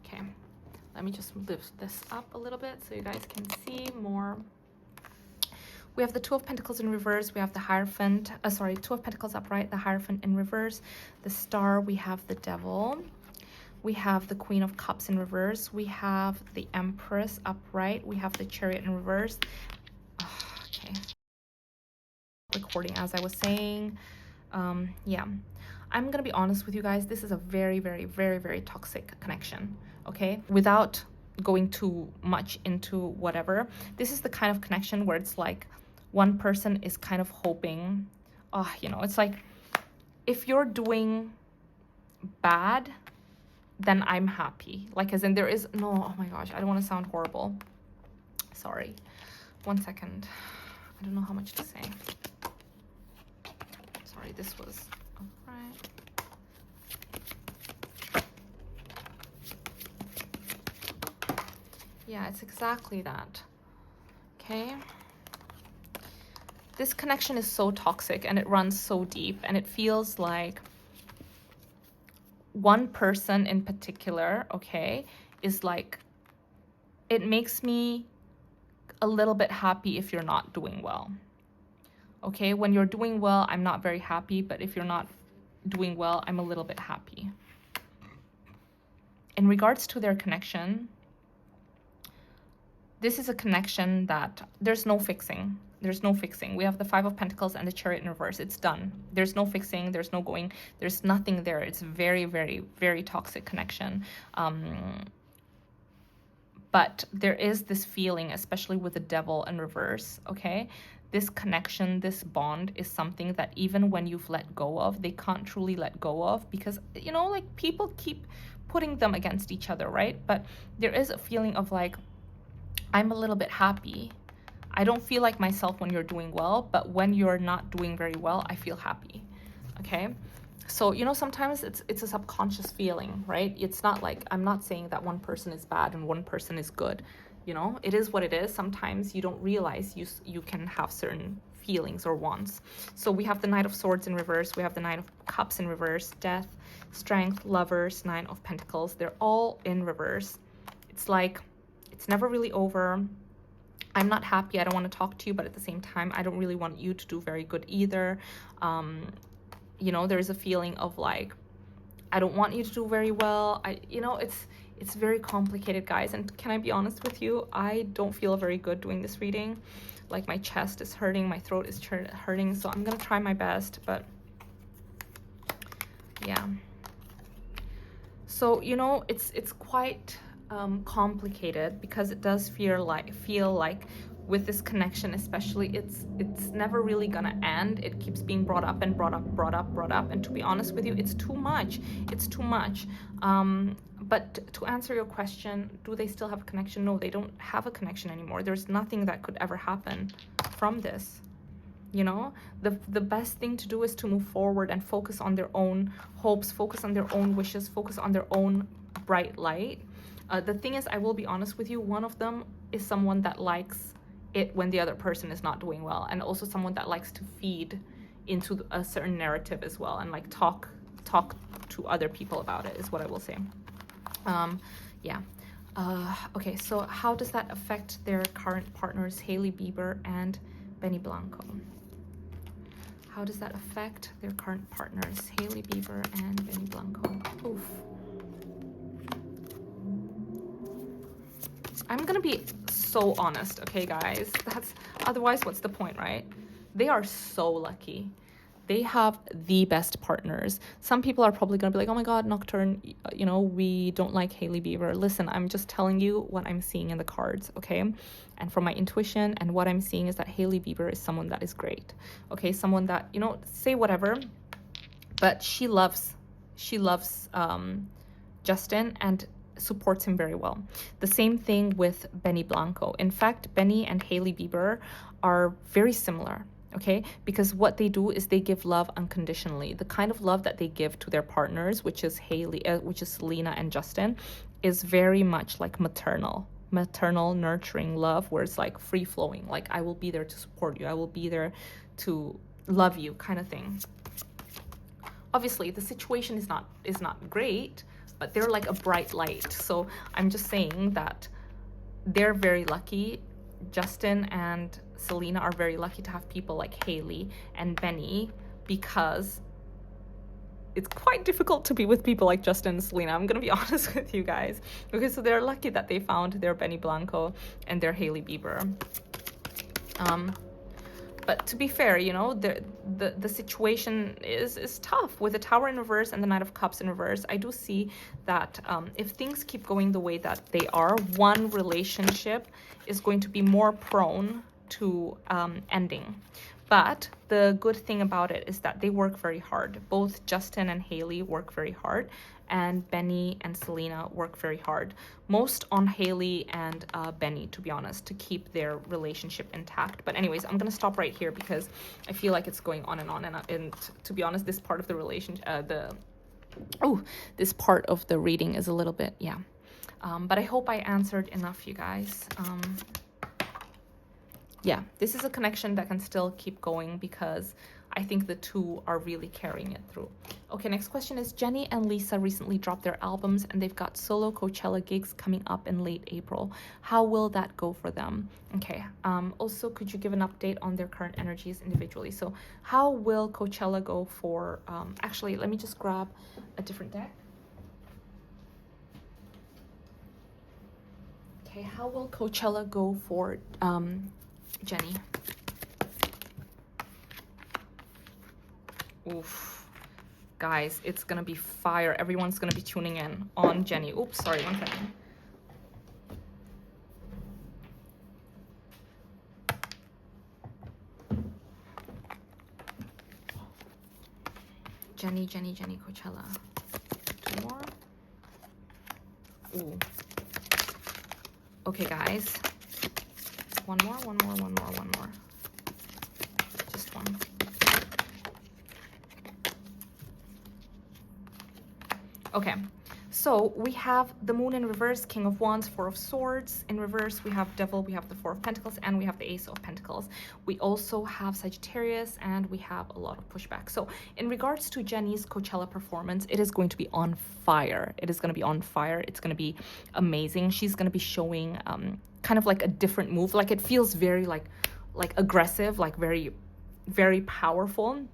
okay, let me just lift this up a little bit so you guys can see more. We have the Two of Pentacles in reverse, we have the Hierophant, Two of Pentacles upright, the Hierophant in reverse, the Star, we have the Devil, we have the Queen of Cups in reverse, we have the Empress upright, we have the Chariot in reverse. Oh, okay, recording as I was saying. Yeah, I'm gonna be honest with you guys, this is a very, very, very, very toxic connection, okay? Without going too much into whatever, this is the kind of connection where it's like one person is kind of hoping, you know, it's like, if you're doing bad, then I'm happy. Like, as in there is no, oh my gosh, I don't want to sound horrible. Sorry, 1 second. I don't know how much to say. Sorry, this was upright. Yeah, it's exactly that. Okay. This connection is so toxic and it runs so deep, and it feels like one person in particular, okay, is like, it makes me a little bit happy if you're not doing well. Okay, when you're doing well, I'm not very happy, but if you're not doing well, I'm a little bit happy. In regards to their connection, this is a connection that there's no fixing. There's no fixing. We have the Five of Pentacles and the Chariot in reverse. It's done. There's no fixing. There's no going. There's nothing there. It's very, very, very toxic connection. But there is this feeling, especially with the Devil in reverse, okay? This connection, this bond is something that even when you've let go of, they can't truly let go of, because, you know, like, people keep putting them against each other, right? But there is a feeling of like, I'm a little bit happy. I don't feel like myself when you're doing well, but when you're not doing very well, I feel happy, okay? So, you know, sometimes it's a subconscious feeling, right? It's not like, I'm not saying that one person is bad and one person is good. You know, it is what it is. Sometimes you don't realize you can have certain feelings or wants. So we have the Knight of Swords in reverse. We have the Nine of Cups in reverse. Death, Strength, Lovers, Nine of Pentacles. They're all in reverse. It's like, it's never really over. I'm not happy. I don't want to talk to you, but at the same time, I don't really want you to do very good either. You know, there's a feeling of like, I don't want you to do very well. You know, It's very complicated, guys. And can I be honest with you? I don't feel very good doing this reading. Like, my chest is hurting, my throat is hurting. So I'm going to try my best, but yeah. So, you know, it's quite complicated, because it does feel like with this connection especially, it's never really gonna end. It keeps being brought up and brought up, and to be honest with you, it's too much. But to answer your question, do they still have a connection? No, they don't have a connection anymore. There's nothing that could ever happen from this. You know, the best thing to do is to move forward and focus on their own hopes, focus on their own wishes, focus on their own bright light. The thing is, I will be honest with you, one of them is someone that likes it when the other person is not doing well, and also someone that likes to feed into a certain narrative as well, and like talk to other people about it, is what I will say. Yeah. Okay, so how does that affect their current partners, Hailey Bieber and Benny Blanco? How does that affect their current partners, Hailey Bieber and Benny Blanco? Oof. I'm gonna be so honest, okay, guys? Otherwise, what's the point, right? They are so lucky. They have the best partners. Some people are probably gonna be like, oh my God, Nocturne, you know, we don't like Hailey Bieber. Listen, I'm just telling you what I'm seeing in the cards, okay? And from my intuition, and what I'm seeing is that Hailey Bieber is someone that is great, okay? Someone that, you know, say whatever, but she loves Justin and supports him very well. The same thing with Benny Blanco. In fact, Benny and Hailey Bieber are very similar, okay? Because what they do is they give love unconditionally. The kind of love that they give to their partners, which is Selena and Justin, is very much like maternal, nurturing love, where it's like free flowing. Like, I will be there to support you. I will be there to love you, kind of thing. Obviously, the situation is not great, but they're like a bright light. So I'm just saying that they're very lucky. Justin and Selena are very lucky to have people like Hailey and Benny, because it's quite difficult to be with people like Justin and Selena. I'm gonna be honest with you guys. Okay, so they're lucky that they found their Benny Blanco and their Hailey Bieber. But to be fair, you know, the situation is tough with the Tower in reverse and the Knight of Cups in reverse. I do see that if things keep going the way that they are, one relationship is going to be more prone to ending. But the good thing about it is that they work very hard. Both Justin and Hailey work very hard, and Benny and Selena work very hard. Most on Hailey and Benny, to be honest, to keep their relationship intact. But anyways, I'm gonna stop right here because I feel like it's going on, and to be honest, this part of the relationship, this part of the reading is a little bit, yeah. But I hope I answered enough, you guys. Yeah, this is a connection that can still keep going, because I think the two are really carrying it through. Okay, next question is, Jennie and Lisa recently dropped their albums, and they've got solo Coachella gigs coming up in late April. How will that go for them? Okay, also, could you give an update on their current energies individually? So how will Coachella go for, actually, let me just grab a different deck. Okay, how will Coachella go for Jennie? Oof, guys, it's gonna be fire. Everyone's gonna be tuning in on Jennie. Oops, sorry, one second. Jennie Coachella. Two more. Ooh. Okay, guys. One more. Just one. Okay, so we have the Moon in reverse, King of Wands, Four of Swords. In reverse, we have Devil, we have the Four of Pentacles, and we have the Ace of Pentacles. We also have Sagittarius, and we have a lot of pushback. So in regards to Jennie's Coachella performance, it is going to be on fire. It is going to be on fire. It's going to be amazing. She's going to be showing kind of like a different move. Like, it feels very like aggressive, like very, very powerful.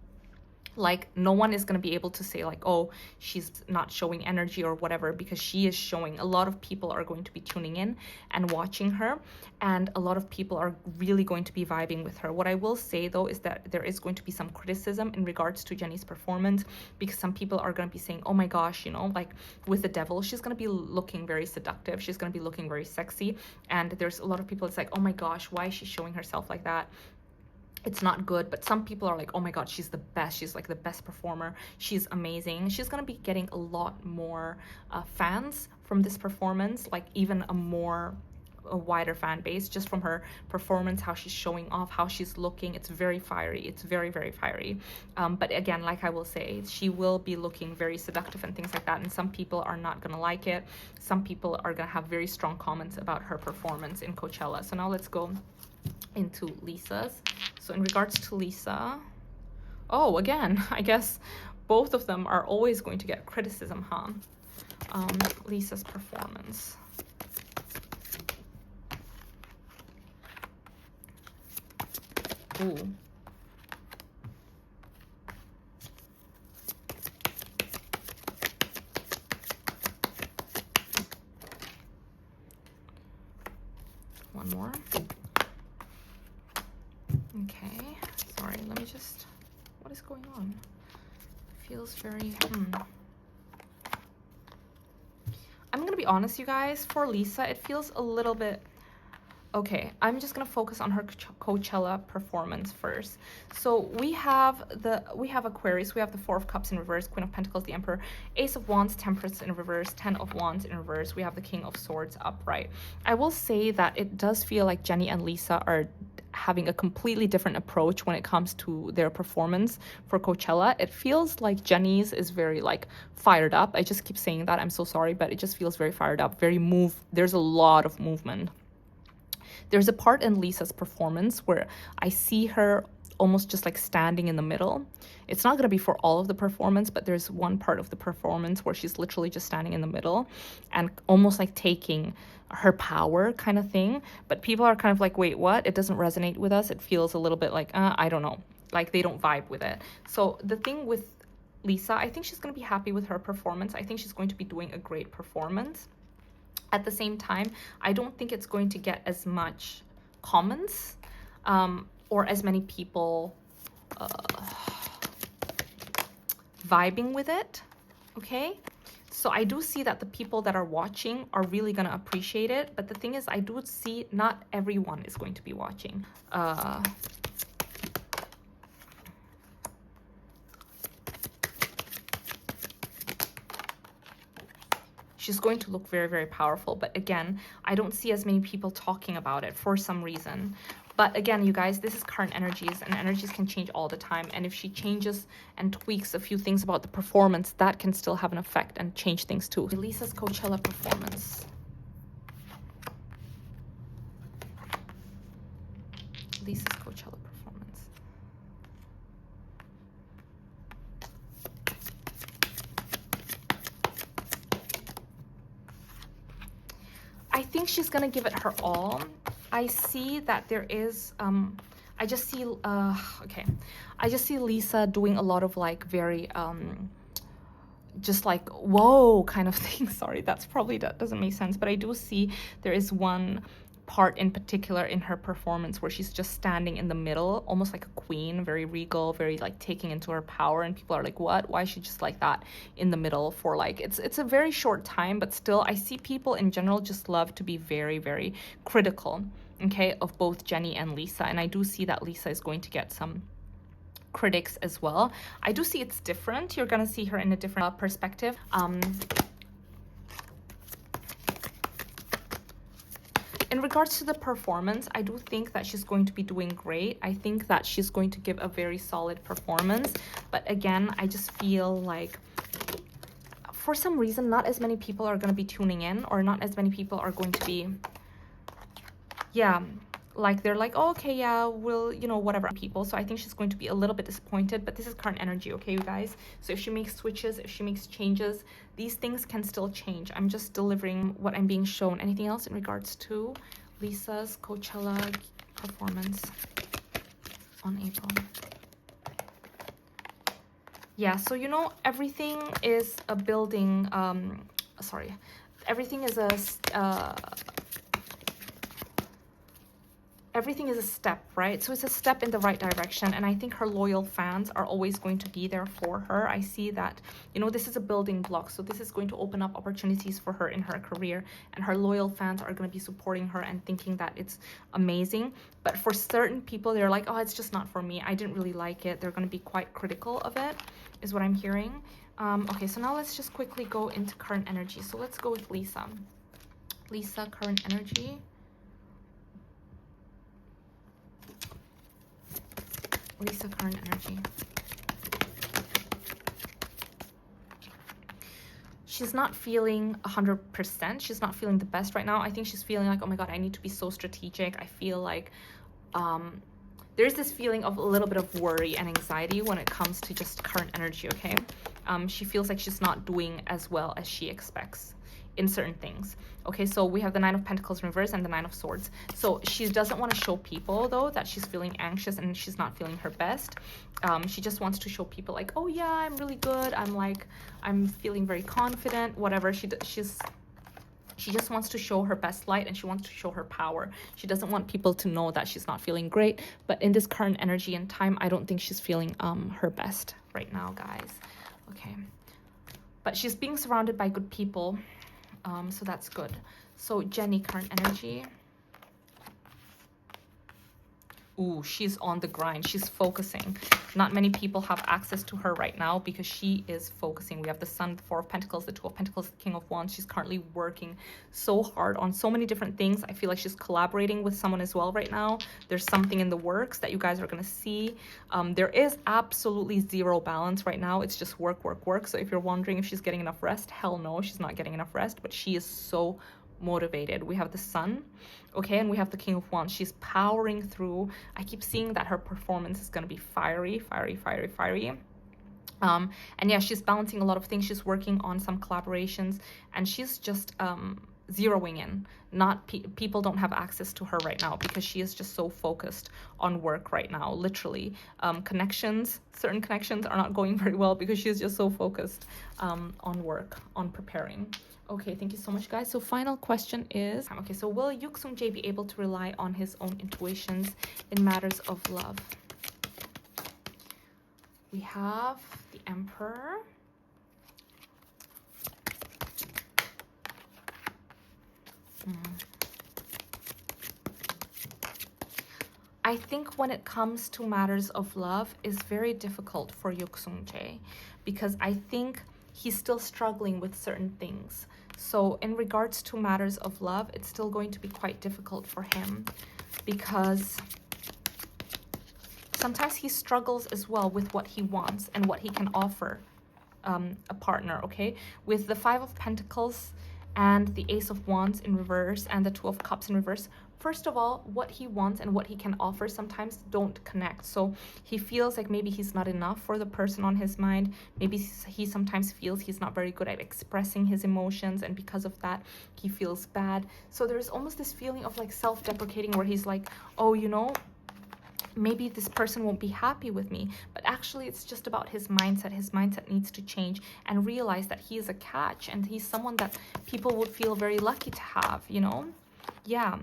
like no one is going to be able to say like, oh, she's not showing energy or whatever, because she is showing. A lot of people are going to be tuning in and watching her, and a lot of people are really going to be vibing with her. What I will say though is that there is going to be some criticism in regards to Jennie's performance, because some people are going to be saying, oh my gosh, you know, like with the devil, she's going to be looking very seductive, she's going to be looking very sexy, and there's a lot of people, it's like, oh my gosh, why is she showing herself like that? It's not good. But some people are like, oh my god, she's the best, she's like the best performer, she's amazing. She's gonna be getting a lot more fans from this performance, like even a wider fan base, just from her performance, how she's showing off, how she's looking. It's very fiery, it's very, very fiery. But again, like I will say, she will be looking very seductive and things like that, and some people are not gonna like it. Some people are gonna have very strong comments about her performance in Coachella. So now let's go into Lisa's. So in regards to Lisa, oh, again, I guess both of them are always going to get criticism, huh? Lisa's performance. Ooh. One more. Okay, sorry, let me just, what is going on? Feels very, I'm gonna be honest, you guys, for Lisa, it feels a little bit, okay, I'm just gonna focus on her Coachella performance first. So we have Aquarius, we have the Four of Cups in reverse, Queen of Pentacles, the Emperor, Ace of Wands, Temperance in reverse, Ten of Wands in reverse, we have the King of Swords upright. I will say that it does feel like Jennie and Lisa are having a completely different approach when it comes to their performance for Coachella. It feels like Jennie's is very like fired up. I just keep saying that, I'm so sorry, but it just feels very fired up, there's a lot of movement. There's a part in Lisa's performance where I see her almost just like standing in the middle. It's not going to be for all of the performance, but there's one part of the performance where she's literally just standing in the middle and almost like taking her power kind of thing. But people are kind of like, wait, what? It doesn't resonate with us. It feels a little bit like, I don't know, like they don't vibe with it. So the thing with Lisa, I think she's going to be happy with her performance. I think she's going to be doing a great performance. At the same time, I don't think it's going to get as much comments or as many people vibing with it, okay? So I do see that the people that are watching are really going to appreciate it. But the thing is, I do see not everyone is going to be watching. She's going to look very, very powerful. But again, I don't see as many people talking about it for some reason. But again, you guys, this is current energies, and energies can change all the time. And if she changes and tweaks a few things about the performance, that can still have an effect and change things too. Lisa's Coachella performance. Lisa's Coachella performance. I think she's gonna give it her all. I see that there is, I just see, okay. I just see Lisa doing a lot of like very, just like, whoa kind of thing. Sorry, that doesn't make sense. But I do see there is one part in particular in her performance where she's just standing in the middle, almost like a queen, very regal, very like taking into her power. And people are like, what? Why is she just like that in the middle for like, it's a very short time, but still I see people in general just love to be very, very critical, okay, of both Jennie and Lisa. And I do see that Lisa is going to get some critics as well. I do see it's different. You're gonna see her in a different perspective. In regards to the performance, I do think that she's going to be doing great. I think that she's going to give a very solid performance. But again, I just feel like for some reason, not as many people are going to be tuning in, or not as many people are going to be, yeah, like they're like, oh, okay, yeah, we'll, you know, whatever people. So I think she's going to be a little bit disappointed, but this is current energy, okay, you guys? So if she makes switches, if she makes changes, these things can still change. I'm just delivering what I'm being shown. Anything else in regards to Lisa's Coachella performance on April? Yeah, so you know, everything is a building, sorry, everything is everything is a step, right? So it's a step in the right direction, and I think her loyal fans are always going to be there for her. I see that, you know, this is a building block, so this is going to open up opportunities for her in her career, and her loyal fans are going to be supporting her and thinking that it's amazing. But for certain people, they're like, oh, it's just not for me, I didn't really like it. They're going to be quite critical of it, is what I'm hearing. Okay, so now let's just quickly go into current energy. So let's go with Lisa. Lisa, current energy. Lisa, current energy. She's not feeling 100%. She's not feeling the best right now. I think she's feeling like, oh my God, I need to be so strategic. I feel like there's this feeling of a little bit of worry and anxiety when it comes to just current energy, okay? She feels like she's not doing as well as she expects in certain things. Okay, so we have the Nine of Pentacles in reverse and the Nine of Swords. So she doesn't want to show people, though, that she's feeling anxious and she's not feeling her best. She just wants to show people like, oh yeah, I'm really good. I'm feeling very confident, whatever. She just wants to show her best light, and she wants to show her power. She doesn't want people to know that she's not feeling great. But in this current energy and time, I don't think she's feeling her best right now, guys. Okay. But she's being surrounded by good people. So that's good. So Jennie, current energy. Ooh, she's on the grind. She's focusing. Not many people have access to her right now because she is focusing. We have the Sun, the Four of Pentacles, the Two of Pentacles, the King of Wands. She's currently working so hard on so many different things. I feel like she's collaborating with someone as well right now. There's something in the works that you guys are going to see. There is absolutely zero balance right now. It's just work, work, work. So if you're wondering if she's getting enough rest, hell no, she's not getting enough rest. But she is so motivated. We have the Sun, okay, and we have the King of Wands. She's powering through. I keep seeing that her performance is going to be fiery, fiery, fiery, fiery. And yeah, she's balancing a lot of things. She's working on some collaborations, and she's just zeroing in. Not people don't have access to her right now because she is just so focused on work right now, literally. Certain connections are not going very well because she is just so focused on work, on preparing. Okay, thank you so much, guys. So final question is, okay, so will Yook Sungjae be able to rely on his own intuitions in matters of love? We have the Emperor. I think when it comes to matters of love, it's very difficult for Yook Sungjae because I think he's still struggling with certain things. So in regards to matters of love, it's still going to be quite difficult for him because sometimes he struggles as well with what he wants and what he can offer a partner, okay? With the Five of Pentacles and the Ace of Wands in reverse and the Two of Cups in reverse, first of all, what he wants and what he can offer sometimes don't connect. So he feels like maybe he's not enough for the person on his mind. Maybe he sometimes feels he's not very good at expressing his emotions, and because of that, he feels bad. So there's almost this feeling of like self-deprecating where he's like, oh, you know, maybe this person won't be happy with me. But actually, it's just about his mindset. His mindset needs to change and realize that he is a catch and he's someone that people would feel very lucky to have, you know? Yeah.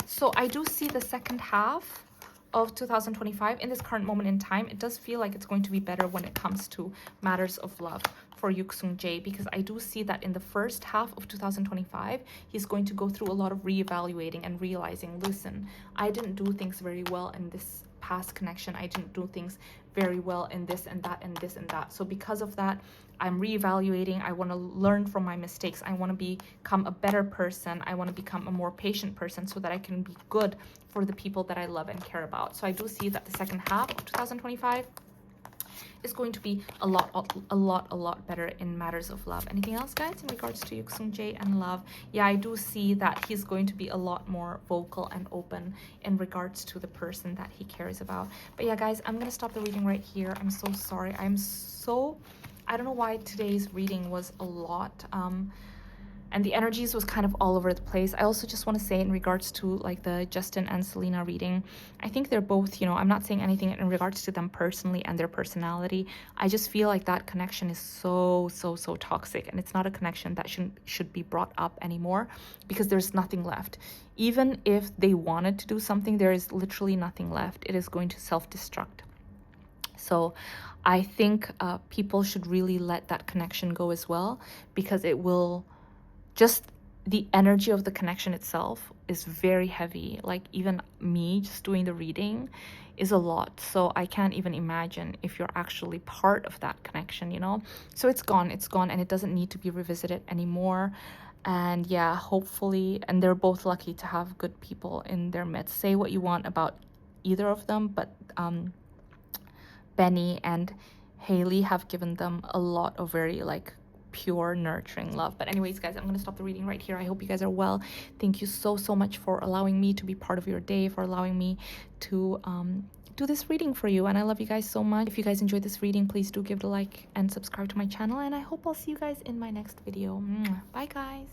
So I do see the second half of 2025 in this current moment in time. It does feel like it's going to be better when it comes to matters of love for Yook Sungjae, because I do see that in the first half of 2025, he's going to go through a lot of reevaluating and realizing, listen, I didn't do things very well in this past connection. I didn't do things very well in this and that and this and that. So because of that, I'm reevaluating. I want to learn from my mistakes. I want to become a better person. I want to become a more patient person so that I can be good for the people that I love and care about. So I do see that the second half of 2025 is going to be a lot better in matters of love. Anything else, guys, in regards to Yook Sungjae and love? Yeah, I do see that he's going to be a lot more vocal and open in regards to the person that he cares about. But yeah, guys, I'm gonna stop the reading right here. I'm so sorry. I don't know why today's reading was a lot. and the energies was kind of all over the place. I also just want to say in regards to like the Justin and Selena reading, I think they're both, you know, I'm not saying anything in regards to them personally and their personality. I just feel like that connection is so toxic, and it's not a connection that should be brought up anymore, because there's nothing left. Even if they wanted to do something, there is literally nothing left. It is going to self-destruct. So I think people should really let that connection go as well, because it will just, the energy of the connection itself is very heavy. Like even me just doing the reading is a lot. So I can't even imagine if you're actually part of that connection, you know? So it's gone, and it doesn't need to be revisited anymore. And yeah, hopefully, and they're both lucky to have good people in their midst. Say what you want about either of them, but Benny and Hailey have given them a lot of very like pure nurturing love. But anyways, guys, I'm gonna stop the reading right here. I hope you guys are well. Thank you so much for allowing me to be part of your day, for allowing me to do this reading for you, and I love you guys so much. If you guys enjoyed this reading, please do give it a like and subscribe to my channel, and I hope I'll see you guys in my next video. Bye guys.